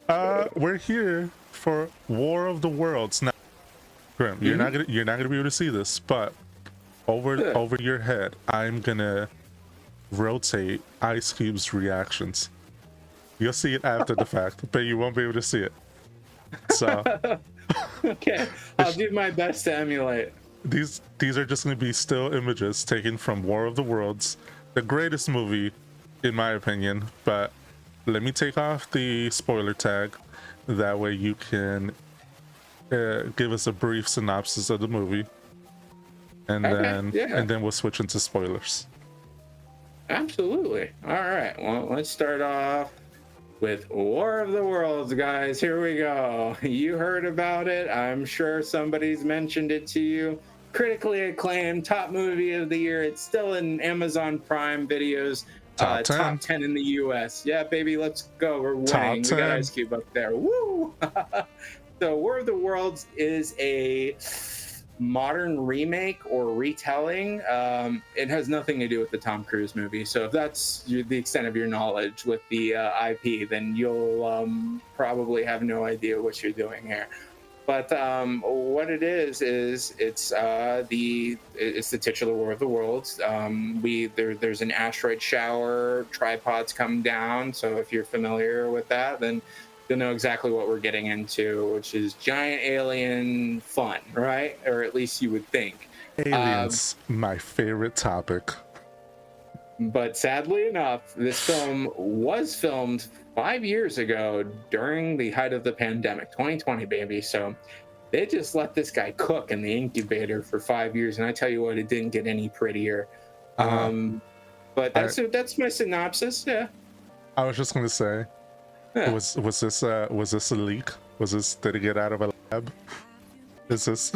We're here for War of the Worlds. Now, Grim, you're not gonna be able to see this, but over your head, I'm gonna rotate Ice Cube's reactions. You'll see it after the fact, but you won't be able to see it. So Okay, I'll do my best to emulate. these are just gonna be still images taken from War of the Worlds, the greatest movie, in my opinion. But let me take off the spoiler tag. That way you can give us a brief synopsis of the movie, and then we'll switch into spoilers. Absolutely. All right. Well, let's start off with War of the Worlds, guys. Here we go. You heard about it. I'm sure somebody's mentioned it to you. Critically acclaimed, top movie of the year. It's still in Amazon Prime Videos. Top 10. Top 10 in the US. Yeah, baby, let's go. We're winning. Top 10. We got Ice Cube up there. Woo! So War of the Worlds is a modern remake or retelling. It has nothing to do with the Tom Cruise movie. So if that's the extent of your knowledge with the IP, then you'll probably have no idea what you're doing here. But what it is it's the titular War of the Worlds. There's an asteroid shower, tripods come down. So if you're familiar with that, then you'll know exactly what we're getting into, which is giant alien fun, right? Or at least you would think. Aliens, my favorite topic. But sadly enough, this film was filmed 5 years ago during the height of the pandemic, 2020, baby. So they just let this guy cook in the incubator for 5 years, and I tell you what, it didn't get any prettier. But that's my synopsis. Yeah. I was just gonna say, was this a leak? Did it get out of a lab? Is this?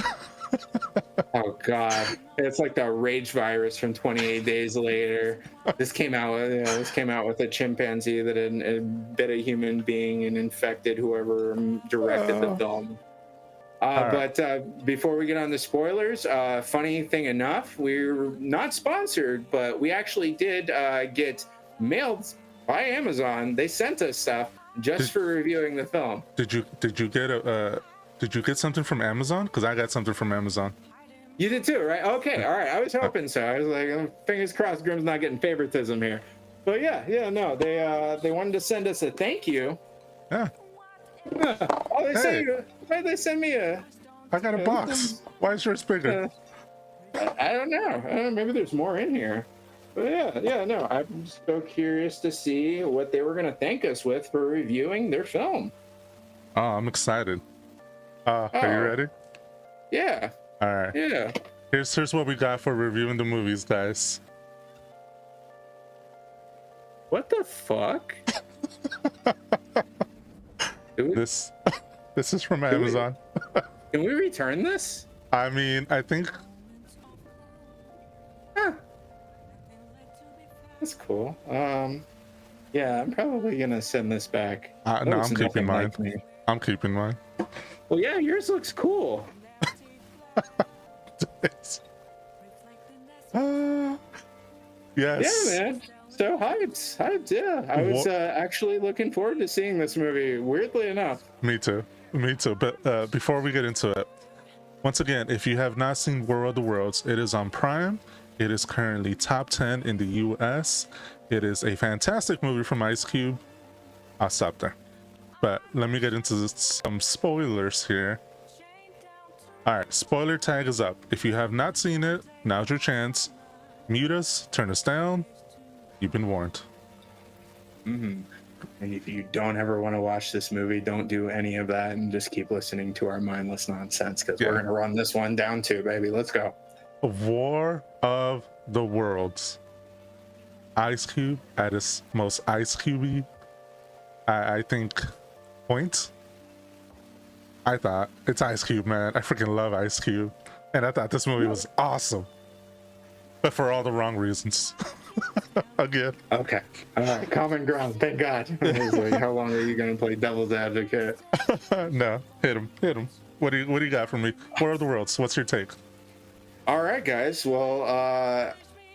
Oh God, it's like the rage virus from 28 Days Later. This came out with a chimpanzee that had bit a human being and infected whoever directed the film. But before we get on the spoilers, funny thing enough, we're not sponsored, but we actually did get mailed by Amazon. They sent us stuff just for reviewing the film. Did you get something from Amazon? Because I got something from Amazon. You did too, right? Okay, all right. I was hoping so. I was like, fingers crossed, Grim's not getting favoritism here. But no, they wanted to send us a thank you. Yeah. Oh, why'd they send me a? I got a box. Why is yours bigger? I don't know. Maybe there's more in here. But no. I'm so curious to see what they were going to thank us with for reviewing their film. Oh, I'm excited. Are you ready? Yeah. All right. Yeah. Here's what we got for reviewing the movies, guys. What the fuck? This is from Amazon. Can we return this? I mean, I think. That's cool. Yeah, I'm probably gonna send this back. No, I'm keeping mine. I'm keeping mine. Well, yeah, yours looks cool. Yes. Yeah, man. So hyped. Yeah, I was actually looking forward to seeing this movie. Weirdly enough. Me too. But before we get into it, once again, if you have not seen War of the Worlds, it is on Prime. It is currently top 10 in the US. It is a fantastic movie from Ice Cube. I'll stop there. But let me get into some spoilers here. All right, spoiler tag is up. If you have not seen it, now's your chance. Mute us, turn us down. You've been warned. And if you don't ever want to watch this movie, don't do any of that and just keep listening to our mindless nonsense, because we're going to run this one down too, baby. Let's go. War of the Worlds. Ice Cube at his most Ice Cube-y, I think, point. I thought, it's Ice Cube, man. I freaking love Ice Cube. And I thought this movie was awesome. But for all the wrong reasons. Again. Okay. All right. Common ground. Thank God. I was like, how long are you going to play devil's advocate? No. Hit him. What do you got for me? War of the Worlds. What's your take? All right, guys. Well,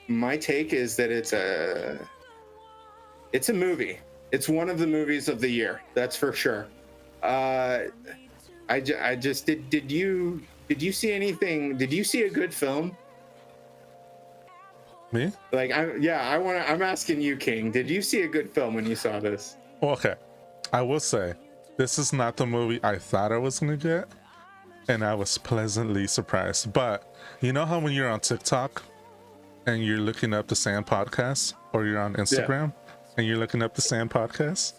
my take is that it's a movie. It's one of the movies of the year. That's for sure. Uh, I just did. Did you see anything? Did you see a good film? Me? Like, I'm asking you, King. Did you see a good film when you saw this? Okay. I will say, this is not the movie I thought I was gonna get, and I was pleasantly surprised. But you know how when you're on TikTok and you're looking up the Sand Podcast, or you're on Instagram and you're looking up the Sand Podcast,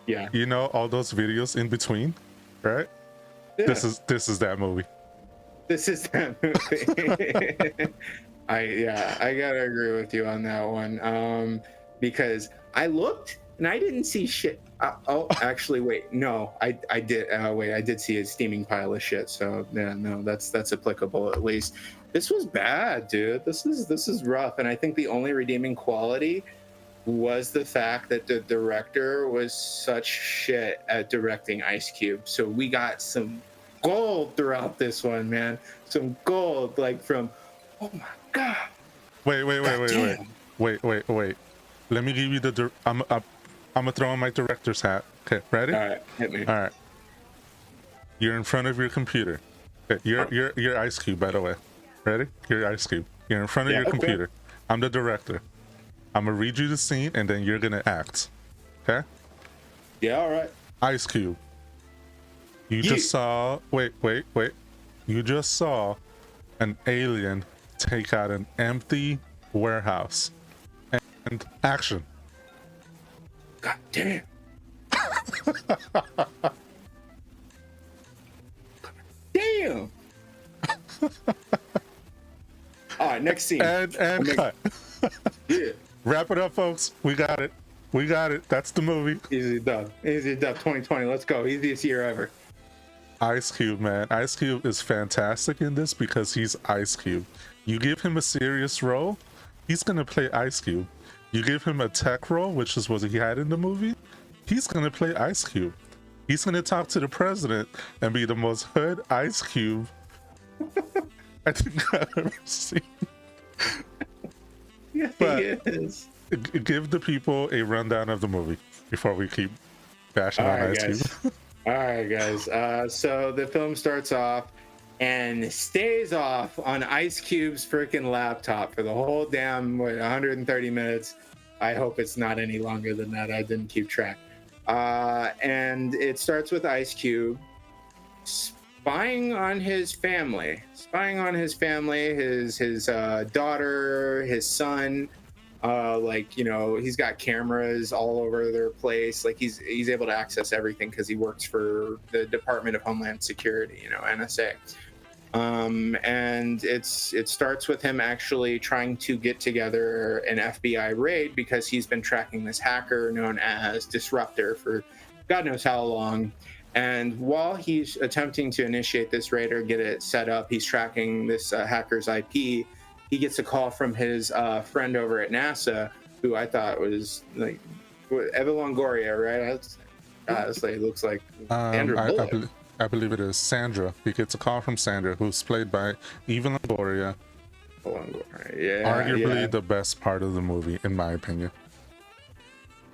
Yeah. you know all those videos in between, right? Yeah. This is that movie. This is that movie. I gotta agree with you on that one. Because I looked and I didn't see shit. Oh, actually, wait, no, I did. Wait, I did see a steaming pile of shit. So yeah, no, that's applicable at least. This was bad, dude. This is rough, and I think the only redeeming quality was the fact that the director was such shit at directing Ice Cube. So we got some gold throughout this one, man. Some gold, like from, oh my god. Wait. Let me give you the. I'm gonna throw on my director's hat. Okay, ready? All right, hit me. All right. You're in front of your computer. Okay, you're Ice Cube, by the way. Ready? You're Ice Cube. You're in front of your computer. I'm the director. I'm gonna read you the scene, and then you're gonna act. Okay? Yeah, all right. Ice Cube. You just saw. Wait. You just saw an alien take out an empty warehouse. And action. God damn. Damn. All right, next scene. And cut. Yeah. Wrap it up, folks. We got it. That's the movie. Easy dub. 2020. Let's go. Easiest year ever. Ice Cube, man. Ice Cube is fantastic in this because he's Ice Cube. You give him a serious role, he's gonna play Ice Cube. You give him a tech role, which is what he had in the movie, he's gonna play Ice Cube. He's gonna talk to the president and be the most hood Ice Cube I think I've ever seen. Yeah, But he is. give the people a rundown of the movie before we keep bashing on Ice Cube. All right, guys. So the film starts off and stays off on Ice Cube's freaking laptop for the whole damn 130 minutes. I hope it's not any longer than that. I didn't keep track. And it starts with Ice Cube spying on his family, his daughter, his son. Like, you know, he's got cameras all over their place. Like he's able to access everything because he works for the Department of Homeland Security, you know, NSA. And it starts with him actually trying to get together an FBI raid because he's been tracking this hacker known as Disruptor for God knows how long. And while he's attempting to initiate this raid or get it set up, he's tracking this hacker's IP. He gets a call from his friend over at NASA, who I thought was like Eva Longoria, right? Honestly, it looks like Sandra Bullock. I believe it is Sandra. He gets a call from Sandra, who's played by Eva Longoria. Yeah, arguably the best part of the movie, in my opinion.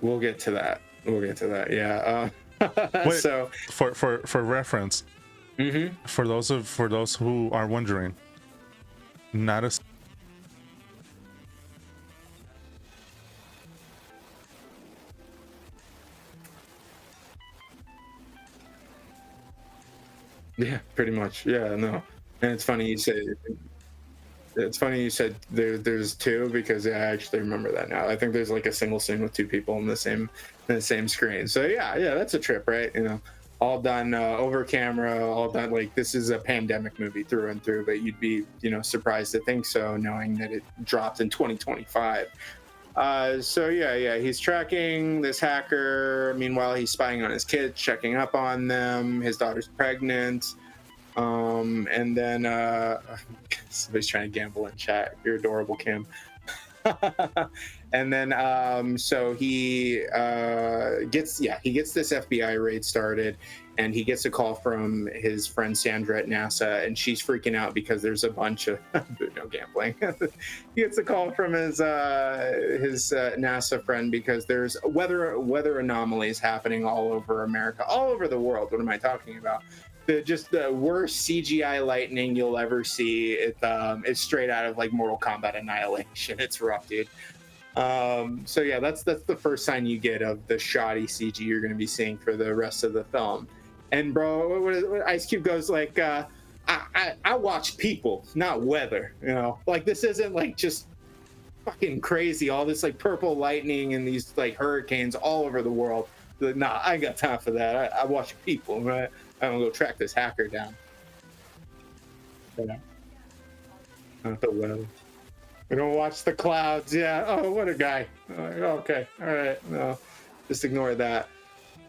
We'll get to that. Yeah. Wait, so for reference, for those who are wondering, not a yeah, pretty much. Yeah, no. And it's funny you said there's two because I actually remember that now. I think there's like a single scene with two people in the same screen. So yeah, that's a trip, right? You know, all done over camera, all done like this is a pandemic movie through and through, but you'd be, you know, surprised to think so knowing that it dropped in 2025. So yeah, he's tracking this hacker. Meanwhile, he's spying on his kids, checking up on them. His daughter's pregnant. And then somebody's trying to gamble in chat. You're adorable, Kim. And then so he gets this FBI raid started, and he gets a call from his friend Sandra at NASA, and she's freaking out because there's a bunch of no gambling. He gets a call from his NASA friend because there's weather anomalies happening all over America, all over the world. What am I talking about? Just the worst CGI lightning you'll ever see. It's straight out of like Mortal Kombat Annihilation. It's rough, dude. So yeah, that's the first sign you get of the shoddy CG you're going to be seeing for the rest of the film. And bro, what Ice Cube goes like, I watch people, not weather. You know, like this isn't like just fucking crazy. All this like purple lightning and these like hurricanes all over the world. Like, nah, I ain't got time for that. I watch people, right? I'm gonna go track this hacker down. Yeah. Not the weather. We're gonna watch the clouds. Yeah. Oh, what a guy. Okay. All right. No, just ignore that.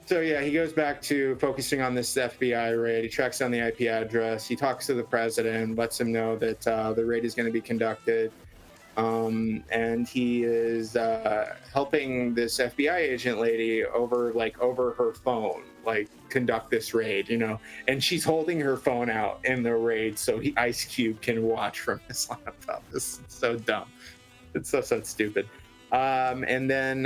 So yeah, he goes back to focusing on this FBI raid. He tracks down the IP address. He talks to the president, lets him know that the raid is going to be conducted. And he is helping this FBI agent lady over her phone, like conduct this raid, you know. And she's holding her phone out in the raid so Ice Cube can watch from his laptop. This is so dumb. It's so stupid. And then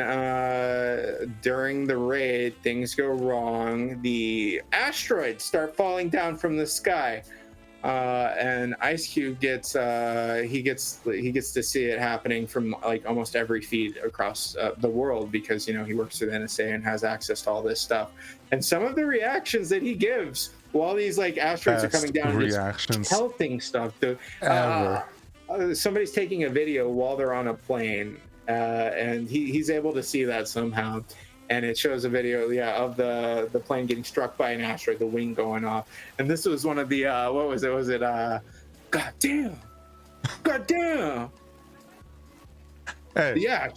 during the raid, things go wrong. The asteroids start falling down from the sky. And Ice Cube gets to see it happening from like almost every feed across the world because, you know, he works for the NSA and has access to all this stuff. And some of the reactions that he gives while these like asteroids are coming down, reactions, pelting stuff. Somebody's taking a video while they're on a plane, and he's able to see that somehow. And it shows a video, of the plane getting struck by an asteroid, the wing going off. And this was one of the what was it? Was it God damn. Hey, yeah,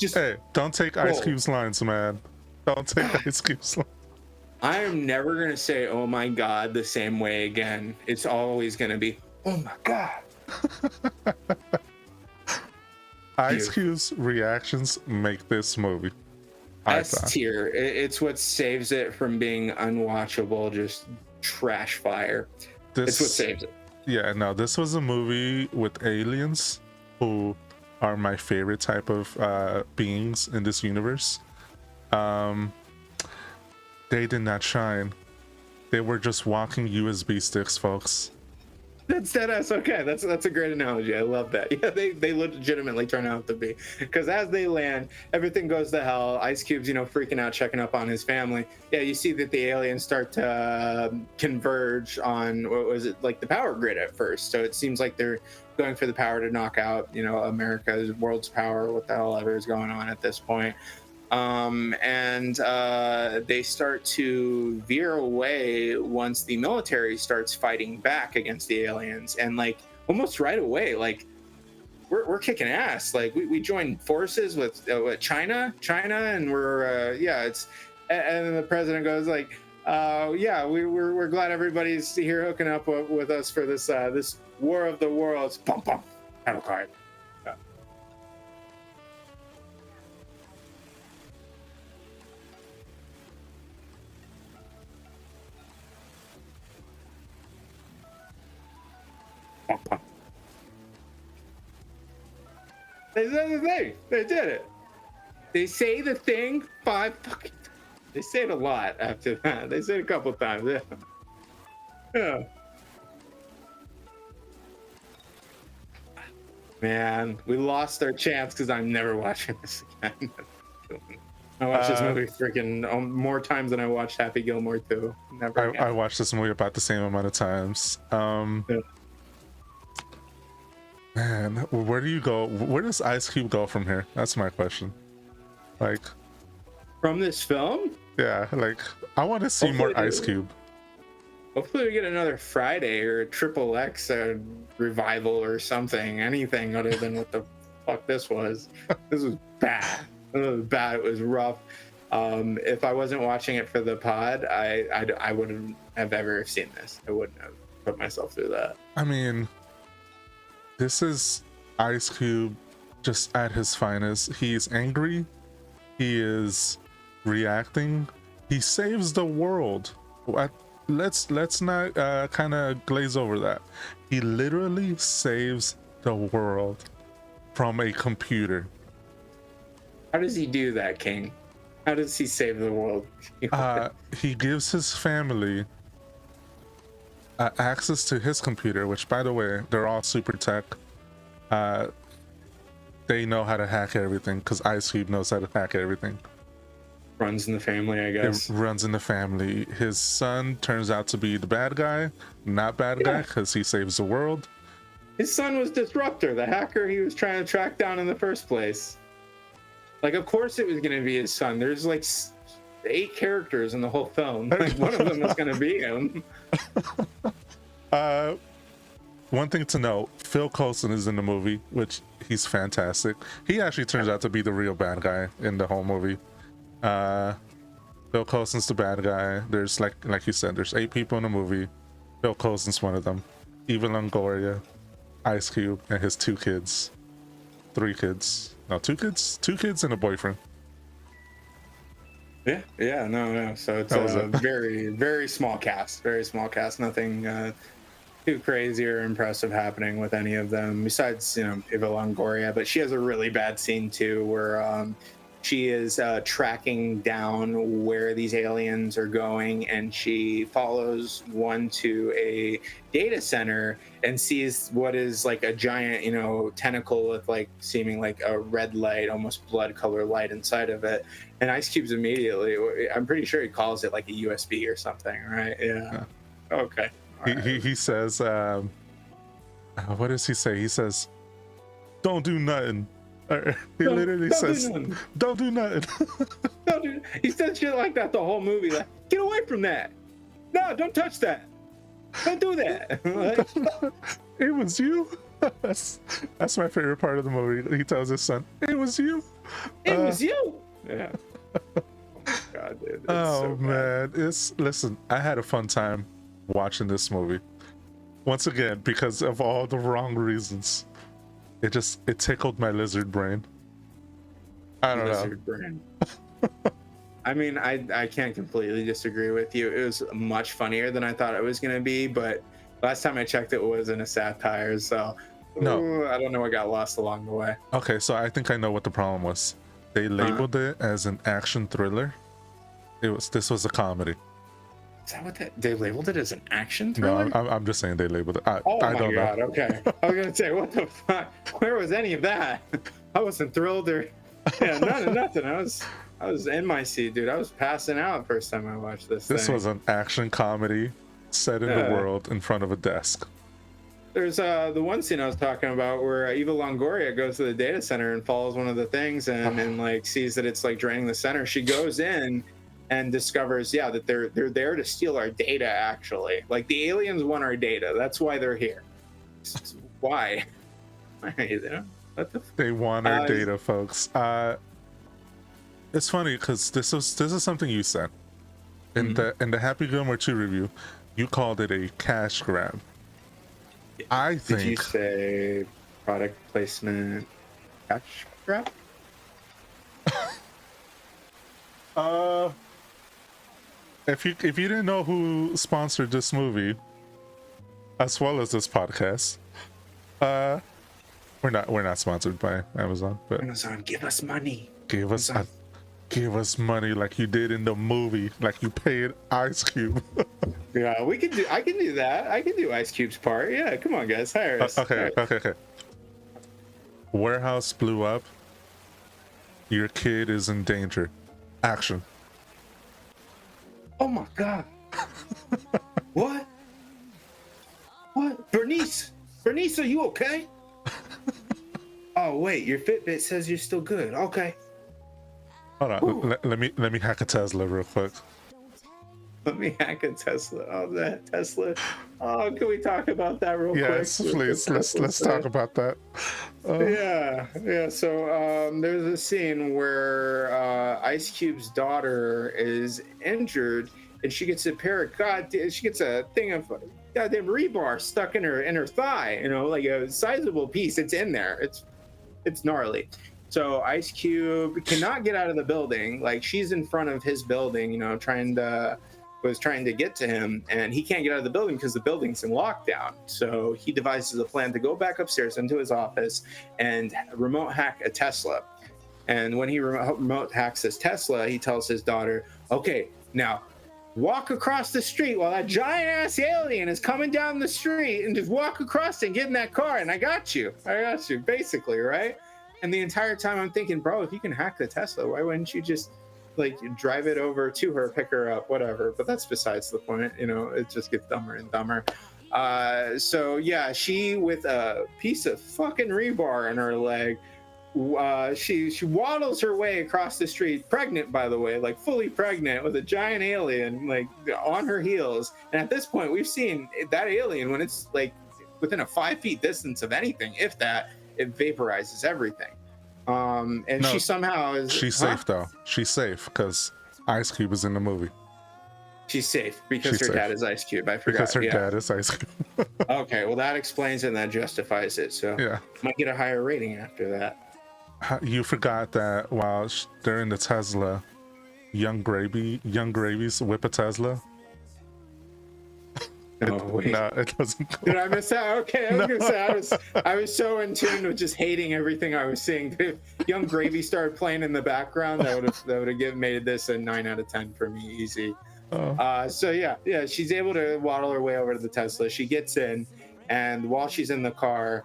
don't take Ice Cube's lines, man. Don't take Ice Cube's lines. I am never gonna say "Oh my God" the same way again. It's always gonna be "Oh my God." Ice Cube's reactions make this movie S tier. It's what saves it from being unwatchable, just trash fire. It's what saves it. Yeah, no, this was a movie with aliens who are my favorite type of beings in this universe. They did not shine. They were just walking USB sticks, folks. That's deadass. Okay, that's a great analogy. I love that. Yeah, they legitimately turn out to be, because as they land, everything goes to hell. Ice Cube's, you know, freaking out, checking up on his family. Yeah, you see that the aliens start to converge on, what was it, like the power grid at first. So it seems like they're going for the power to knock out, you know, America's world's power, what the hell ever is going on at this point. And they start to veer away once the military starts fighting back against the aliens, and like almost right away, like we're kicking ass. Like we joined forces with China, and we're and the president goes like, we're glad everybody's here hooking up with us for this this war of the worlds. Bum bum, battle card. They said the thing. They did it. They say the thing 5 fucking times. They say it a lot after that. They say it a couple times. Yeah. Yeah. Man, we lost our chance because I'm never watching this again. I watched this movie freaking more times than I watched Happy Gilmore 2. Never again. I watched this movie about the same amount of times. Yeah. Man, where do you go? Where does Ice Cube go from here? That's my question. Like, from this film? Yeah, like I want to see more Ice Cube. Hopefully we get another Friday or a Triple X revival or something. Anything other than what the fuck this was. This was bad. It was bad. It was rough. If I wasn't watching it for the pod, I wouldn't have ever seen this. I wouldn't have put myself through that. I mean, this is Ice Cube just at his finest. He is angry. He is reacting. He saves the world. Let's not kind of glaze over that. He literally saves the world from a computer. How does he do that, King? How does he save the world? He gives his family access to his computer, which, by the way, they're all super tech. They know how to hack everything because Ice Cube knows how to hack everything. Runs in the family, I guess. It runs in the family. His son turns out to be the bad guy, not bad guy, because he saves the world. His son was Disruptor, the hacker he was trying to track down in the first place. Like, of course it was going to be his son. There's like 8 characters in the whole film. Like, one of them is going to be him. One thing to note, Phil Coulson is in the movie, which he's fantastic. He actually turns out to be the real bad guy in the whole movie. Phil Coulson's the bad guy. There's like you said, there's 8 people in the movie. Phil Coulson's one of them. Eva Longoria, Ice Cube, and his 2 kids. 3 kids. No, 2 kids? 2 kids and a boyfriend. Yeah, no. So it's a very, very small cast. Very small cast. Nothing too crazy or impressive happening with any of them, besides, Eva Longoria. But she has a really bad scene too, where she is tracking down where these aliens are going, and she follows one to a data center and sees what is like a giant, tentacle with like seeming like a red light, almost blood color light inside of it. And Ice Cube's immediately, I'm pretty sure he calls it like a USB or something, right? Yeah. Okay. He says, what does he say? He says, "Don't do nothing." He literally says, "Don't do nothing." He said shit like that the whole movie. Like, get away from that! No, don't touch that! Don't do that! It was you. That's my favorite part of the movie. He tells his son, "It was you." It was you. Yeah. Oh my God, dude. Oh man, listen. I had a fun time watching this movie. Once again, because of all the wrong reasons. It tickled my lizard brain. I don't know. Brain. I mean, I can't completely disagree with you. It was much funnier than I thought it was going to be, but last time I checked, it wasn't a satire. So no, I don't know what got lost along the way. Okay, so I think I know what the problem was. They labeled it as an action thriller. This was a comedy. Is that what they labeled it as, an action thriller? No, I'm just saying they labeled it. I don't know. Okay. I was gonna say, what the fuck? Where was any of that? I wasn't thrilled or none of nothing. I was in my seat, dude. I was passing out first time I watched this. This was an action comedy set in the world in front of a desk. There's the one scene I was talking about where Eva Longoria goes to the data center and follows one of the things and like sees that it's like draining the center. She goes in and discovers, that they're there to steal our data, actually. Like, the aliens want our data. That's why they're here. Why? What the they want our data, folks. It's funny because this is something you said in the Happy Gilmore 2 review. You called it a cash grab. I think. Did you say product placement cash grab? If you didn't know who sponsored this movie, as well as this podcast, we're not sponsored by Amazon, but Amazon, give us money. Give us money like you did in the movie, like you paid Ice Cube. Yeah, I can do that. I can do Ice Cube's part. Yeah, come on, guys, hire us. Okay. Warehouse blew up. Your kid is in danger. Action. Oh my God. What? Bernice, are you okay? Oh wait, your Fitbit says you're still good. Okay. Hold on. Let me hack a Tesla real quick. Let me hack a Tesla. Oh, that Tesla. Oh, can we talk about that real quick? Yes, please. Let's talk about that. Yeah. So there's a scene where Ice Cube's daughter is injured, and she gets a thing of goddamn rebar stuck in her thigh. Like a sizable piece. It's in there. It's It's gnarly. So Ice Cube cannot get out of the building. Like, she's in front of his building, you know, trying to get to him, and he can't get out of the building because the building's in lockdown. So he devises a plan to go back upstairs into his office and remote hack a Tesla. And when he remote hacks his Tesla, he tells his daughter, okay, now walk across the street while that giant ass alien is coming down the street, and just walk across and get in that car, and I got you, basically, right? And the entire time I'm thinking, bro, if you can hack the Tesla, why wouldn't you just like drive it over to her, pick her up, whatever? But that's besides the point, you know. It just gets dumber and dumber. So yeah, she, with a piece of fucking rebar in her leg, she waddles her way across the street, pregnant, by the way, like fully pregnant, with a giant alien like on her heels. And at this point, we've seen that alien, when it's like within a 5 feet distance of anything, if that, it vaporizes everything. And No, she somehow is. She's safe though. She's safe because Ice Cube is in the movie. She's safe because She's her safe. dad is Ice Cube. I forgot. Because her yeah. dad is Ice Cube. Okay, well that explains it and that justifies it. So Yeah. might get a higher rating after that. You forgot that while they're in the Tesla, Young Gravy's whip a Tesla. No, wait. No, it doesn't go. Did I miss that? Okay, I was gonna say I was so in tune with just hating everything I was seeing. If Young Gravy started playing in the background, that would have made this a 9 out of 10 for me, easy. So yeah, she's able to waddle her way over to the Tesla. She gets in, and while she's in the car,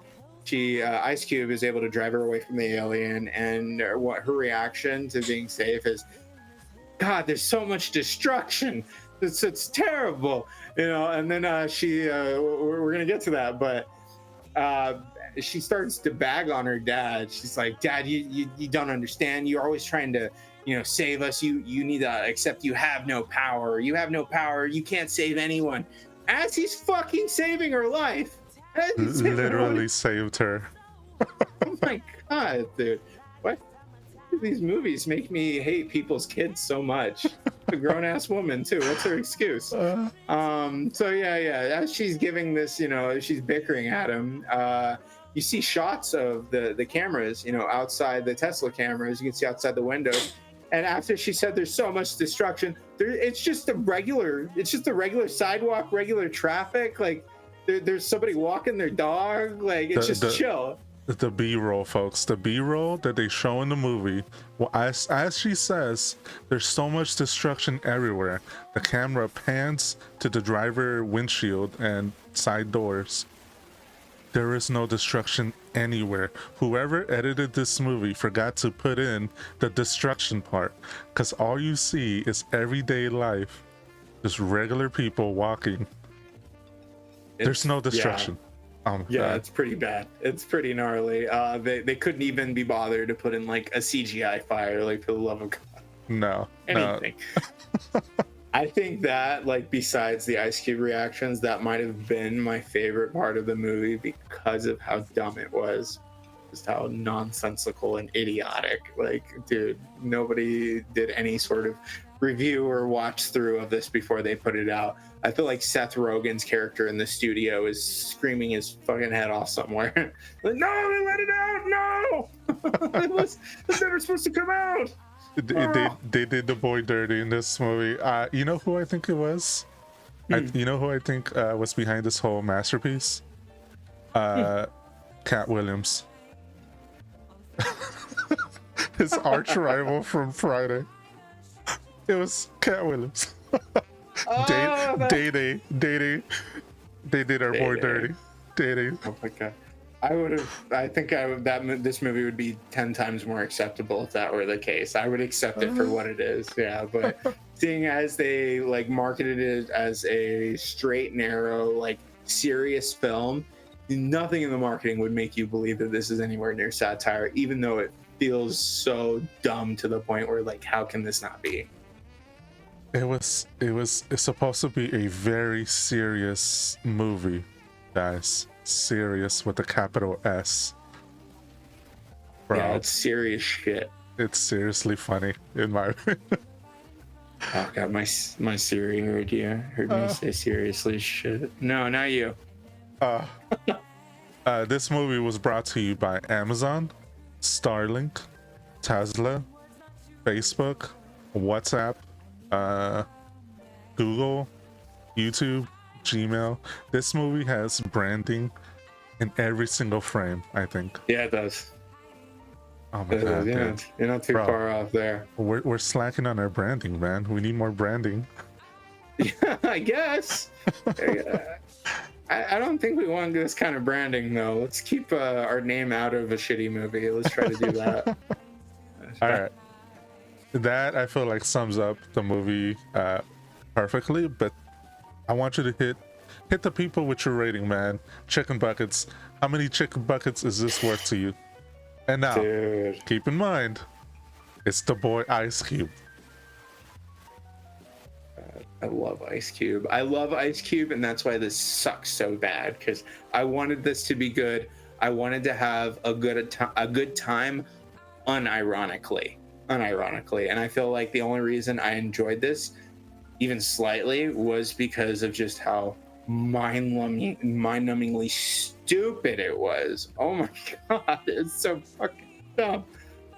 Ice Cube is able to drive her away from the alien. And what her reaction to being safe is, God, there's so much destruction. It's terrible, you know. And then we're gonna get to that, but she starts to bag on her dad. She's like, Dad, you don't understand. You're always trying to, you know, save us. You need to accept you have no power. You have no power. You can't save anyone. As he's fucking saving her life. Literally saved her. Oh my God, dude. What? These movies make me hate people's kids so much. A grown-ass woman too. What's her excuse? So yeah, as she's giving this, you know, she's bickering at him. You see shots of the cameras, you know, outside the Tesla cameras. You can see outside the window. And after she said there's so much destruction, it's just a regular sidewalk, regular traffic. Like there's somebody walking their dog. Like it's just chill. The B-roll, folks. The B-roll that they show in the movie. Well, as she says, there's so much destruction everywhere. The camera pans to the driver windshield and side doors. There is no destruction anywhere. Whoever edited this movie forgot to put in the destruction part, because all you see is everyday life, just regular people walking. There's no destruction. Yeah, it's pretty bad. It's pretty gnarly. They couldn't even be bothered to put in like a CGI fire, like, for the love of God. No. Anything. I think that, like, besides the Ice Cube reactions, that might have been my favorite part of the movie because of how dumb it was. Just how nonsensical and idiotic. Like, dude, nobody did any sort of review or watch through of this before they put it out. I feel like Seth Rogen's character in the studio is screaming his fucking head off somewhere. Like, no, they let it out! No! It's never supposed to come out! They did the boy dirty in this movie. You know who I think it was? You know who I think was behind this whole masterpiece? Cat Williams. His arch rival from Friday. It was Cat Williams. They did our boy dirty. Day. Oh my God. This movie would be 10 times more acceptable if that were the case. I would accept it for what it is. Yeah, but seeing as they like marketed it as a straight, narrow, like serious film, nothing in the marketing would make you believe that this is anywhere near satire, even though it feels so dumb to the point where, like, how can this not be? It's supposed to be a very serious movie, guys. Serious with a capital S. Bro, yeah, it's serious shit. It's seriously funny in my opinion. Oh God, my Siri heard me say seriously shit. No, not you. This movie was brought to you by Amazon. Starlink, Tesla, Facebook, WhatsApp, Google, YouTube, Gmail. This movie has branding in every single frame, I think. Yeah, it does. Oh my god, dude. You're not too Bro. far off there. We're slacking on our branding, man. We need more branding. Yeah, I guess. I don't think we want this kind of branding, though. Let's keep our name out of a shitty movie. Let's try to do that. All right. That I feel like sums up the movie perfectly, but I want you to hit the people with your rating, man. Chicken buckets. How many chicken buckets is this worth to you? And now, Dude. keep in mind, it's the boy Ice Cube. I love Ice Cube. I love Ice Cube, and that's why this sucks so bad, because I wanted this to be good. I wanted to have a good time unironically. And I feel like the only reason I enjoyed this even slightly was because of just how mind-numbingly stupid it was. Oh my god, it's so fucking dumb.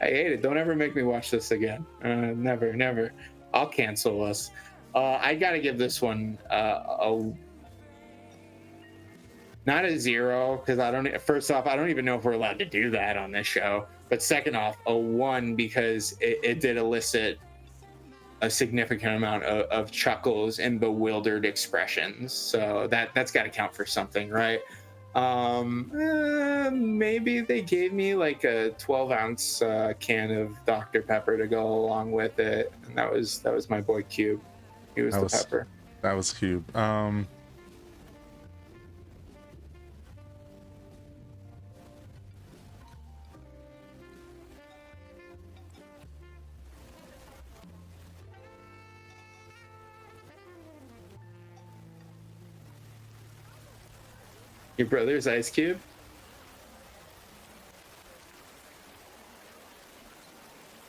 I hate it. Don't ever make me watch this again. Never. I'll cancel us. I gotta give this one not a 0, because first off, I don't even know if we're allowed to do that on this show. But second off, a 1, because it did elicit a significant amount of chuckles and bewildered expressions. So that's got to count for something, right? Maybe they gave me like a 12-ounce can of Dr. Pepper to go along with it, and that was my boy Cube. He was the pepper. That was Cube. Your brother's Ice Cube?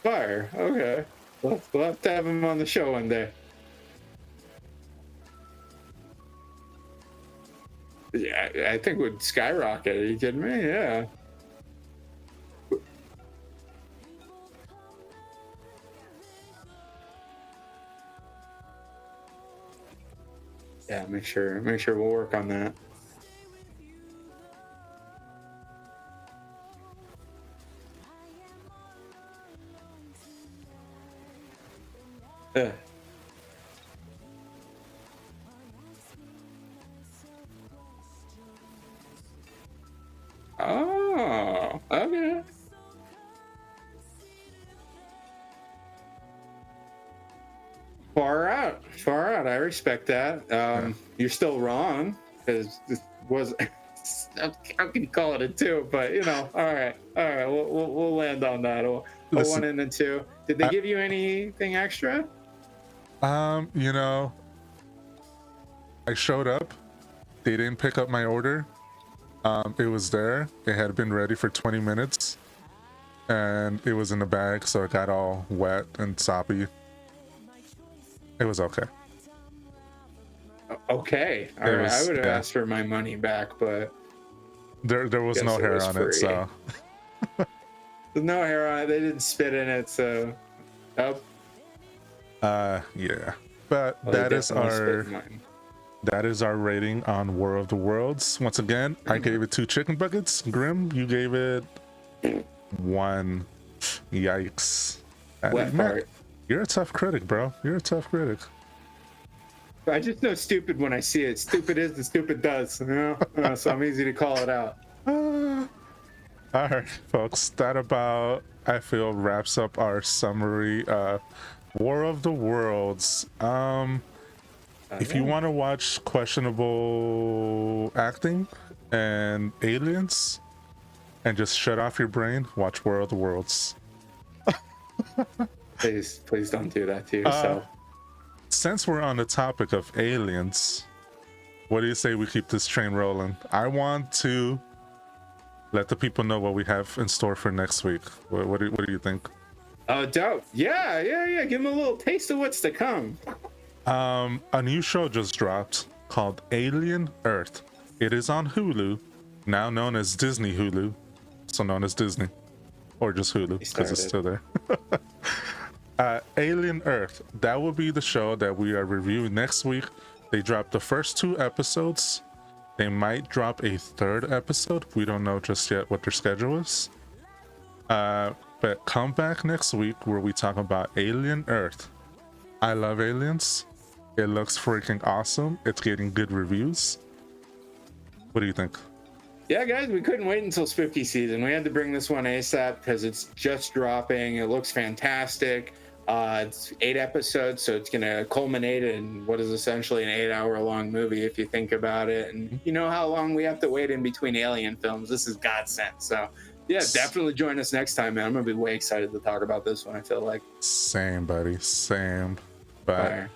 Fire. Okay. We'll have to have him on the show one day. Yeah, I think would skyrocket. Are you kidding me? Yeah. Yeah, make sure we'll work on that. Oh, okay. Far out. I respect that. You're still wrong, because this was. How can you call it a 2? But all right. We'll land on that. A 1 and a 2. Did they give you anything extra? I showed up. They didn't pick up my order. It was there. It had been ready for 20 minutes, and it was in the bag, so it got all wet and soppy. It was okay. Okay. All right. I would have asked for my money back, but there was no hair on it, so. There's no hair on it. They didn't spit in it, so. Nope. Yeah. But that is our rating on War of the Worlds. Once again, I gave it 2 chicken buckets. Grim, you gave it 1. Yikes. You're a tough critic, bro. You're a tough critic. I just know stupid when I see it. Stupid is, the stupid does. So I'm easy to call it out. All right, folks. That about, I feel, wraps up our summary. War of the Worlds. If you want to watch questionable acting and aliens and just shut off your brain, watch War of the Worlds. Please don't do that to yourself. Since we're on the topic of aliens, what do you say we keep this train rolling? I want to let the people know what we have in store for next week. What do you think? Oh, dope. Yeah. Give them a little taste of what's to come. A new show just dropped called Alien Earth. It is on Hulu, now known as Disney Hulu, so known as Disney. or just Hulu because it's started. still there. Alien Earth, that will be the show that we are reviewing next week. They dropped the first 2 episodes. They might drop a 3rd episode. We don't know just yet what their schedule is. But come back next week where we talk about Alien Earth. I love aliens. It looks freaking awesome. It's getting good reviews. What do you think? Yeah, guys, we couldn't wait until spooky season. We had to bring this one ASAP because it's just dropping. It looks fantastic. It's 8 episodes, so it's going to culminate in what is essentially an 8-hour-long movie if you think about it. And you know how long we have to wait in between alien films. This is godsend. So, yeah, definitely join us next time, man. I'm going to be way excited to talk about this one, I feel like. Same, buddy. Same. But Fire.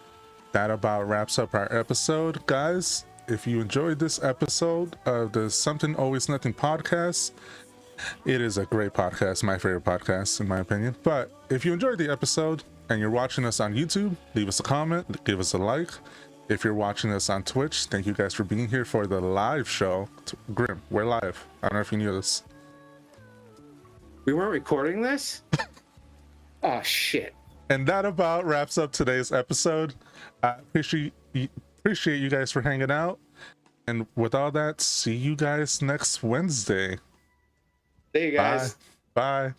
that about wraps up our episode. Guys, if you enjoyed this episode of the Something Always Nothing podcast, it is a great podcast, my favorite podcast in my opinion. But if you enjoyed the episode and you're watching us on YouTube, leave us a comment, give us a like. If you're watching us on Twitch, thank you guys for being here for the live show. Grim, we're live. I don't know if you knew this. We weren't recording this? Oh, shit. And that about wraps up today's episode. I appreciate you guys for hanging out. And with all that, see you guys next Wednesday. See you guys. Bye. Bye.